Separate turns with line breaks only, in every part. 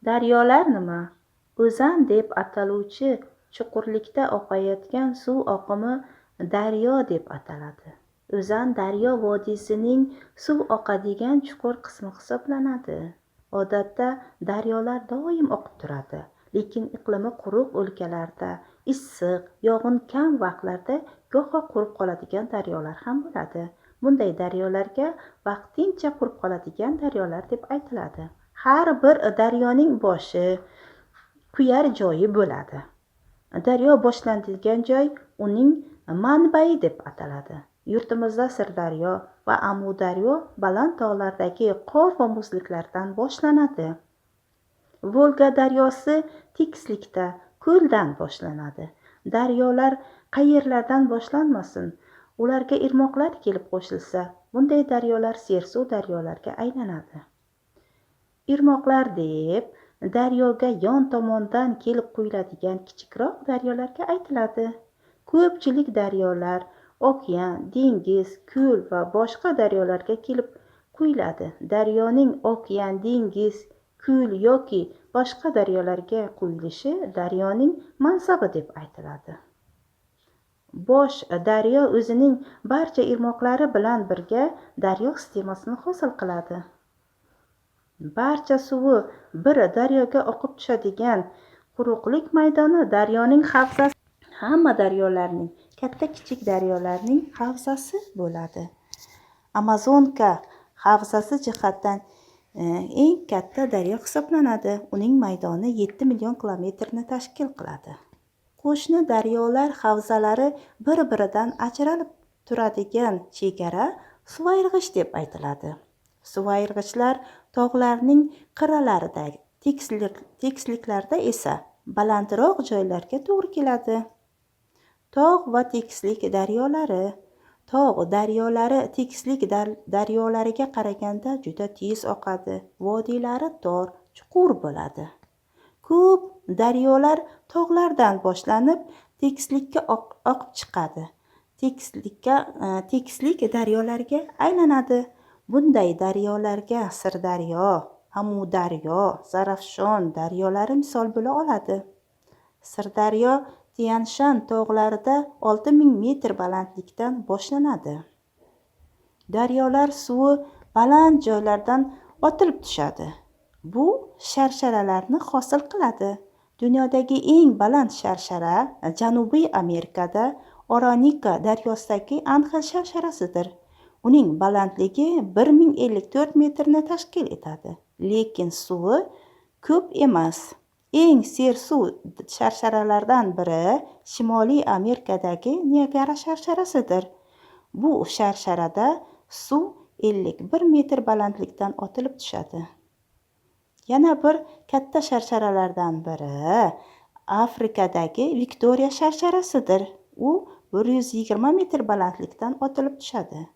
Daryolar nima? O'zan deb ataluvchi chuqurlikda oqayotgan suv oqimi daryo deb ataladi. O'zan daryo vodiysining suv oqadigan chuqur qismi hisoblanadi. Odatda daryolar doim oqib turadi, lekin iqlimi quruq o'lkalarda, issiq, yog'in kam vaqtlarda go'yo qurib qoladigan daryolar ham bo'ladi. Bunday daryolarga vaqtincha qurib qoladigan daryolar deb aytiladi. Har bir daryoning boshi, kuyar joyi bo'ladi. Daryo boshlanadigan joy uning manbai deb ataladi. Yurtimizda Sirdaryo va Amudaryo baland tog'lardagi qor va muzliklardan boshlanadi. Volga daryosi tekislikda, ko'ldan boshlanadi. Daryolar qayerlardan boshlanmasin, ularga irmoqlar kelib qo'shilsa, bunday daryolar sersuv daryolarga aylanadi. Irmoqlar deb daryoga yon tomondan kelib quyiladigan kichikroq daryolarga aytiladi. Ko'pchilik daryolar okean, dengiz, ko'l va boshqa daryolarga kelib quyiladi. Daryoning okean, dengiz, ko'l yoki boshqa daryolarga quyilishi daryoning mansabi deb aytiladi. Bosh daryo o'zining barcha irmoqlari bilan birga daryo sistemasini hosil qiladi. Barcha suvi bir daryoga oqib tushadigan quruqlik maydoni daryoning havzasi. Hamma daryolarning, katta-kichik daryolarning havzasi bo'ladi. Amazonka havzasi jihatdan eng katta daryo hisoblanadi. Uning maydoni 7 million kilometrni tashkil qiladi. Qo'shni daryolar havzalari bir-biridan ajralib turadigan chegara suvayrg'ich deb aytiladi. Suvayrg'ichlar tog'larning qirralaridagi, tekisliklarda esa balandroq joylarga to'g'ri keladi. Tog' va tekislik daryolari. Tog' daryolari tekislik daryolariga qaraganda juda tez oqadi. Vodiylari tor, chuqur bo'ladi. Ko'p daryolar tog'lardan boshlanib tekislikka oqib chiqadi. Tekislik daryolarga aylanadi. Bunday daryolarga Sirdaryo, Amudaryo, Zarafshon daryolari misol bo'la oladi. Sirdaryo Tianshan tog'larida 6000 metr balandlikdan boshlanadi. Daryolar suvi baland joylardan otilib tushadi. Bu sharsharalarni hosil qiladi. Dunyodagi eng baland sharshara Janubiy Amerikada Oronika daryosidagi Angel sharsharasidir. Uning balandligi 1054 metrni tashkil etadi, lekin suvi ko'p emas. Eng sersuv sharsharalardan biri Shimoliy Amerikadagi Niagara sharsharasidir. Bu sharsharada suv 51 metr balandlikdan otilib tushadi. Yana bir katta sharsharalardan biri Afrikadagi Viktoriya sharsharasidir. U 120 metr balandlikdan otilib tushadi.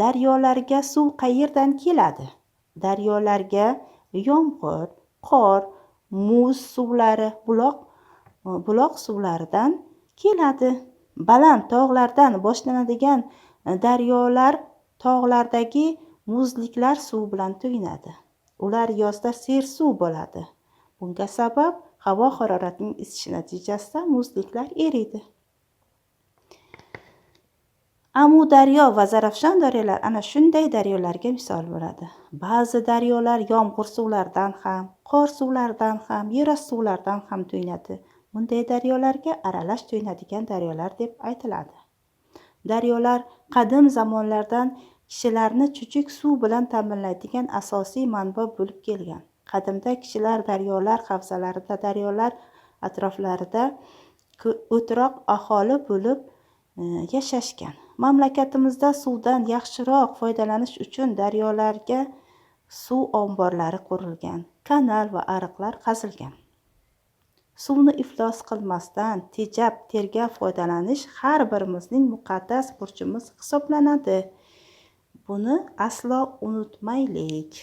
Daryolarga suv qayerdan keladi? Daryolarga yomg'ir, qor, muz suvlari, buloq suvlaridan keladi. Baland tog'lardan boshlanadigan daryolar tog'lardagi muzliklar suv bilan to'yinadi. Ular yozda sersuv bo'ladi. Bunga sabab havo haroratining isishi natijasida muzliklar eriydi. Amudaryo va Zarafshon daryolar ana shunday daryolarga misol bo'ladi. Ba'zi daryolar yomg'ir suvlaridan ham, qor suvlaridan ham, yerosti suvlaridan ham to'yinadi. Bunday daryolarga aralash to'yinadigan daryolar deb aytiladi. Daryolar qadim zamonlardan kishilarni chuchuk suv bilan ta'minlaydigan asosiy manba bo'lib kelgan. Qadimda kishilar daryolar havzalarida, daryolar atroflarida o'tiroq aholi bo'lib yashashgan. Mamlakatimizda suvdan yaxshiroq foydalanish uchun daryolarga suv omborlari qurilgan, kanal va ariqlar qazilgan. Suvni iflos qilmasdan tejab, tergab foydalanish har birimizning muqaddas burchimiz hisoblanadi. Buni aslo unutmaylik.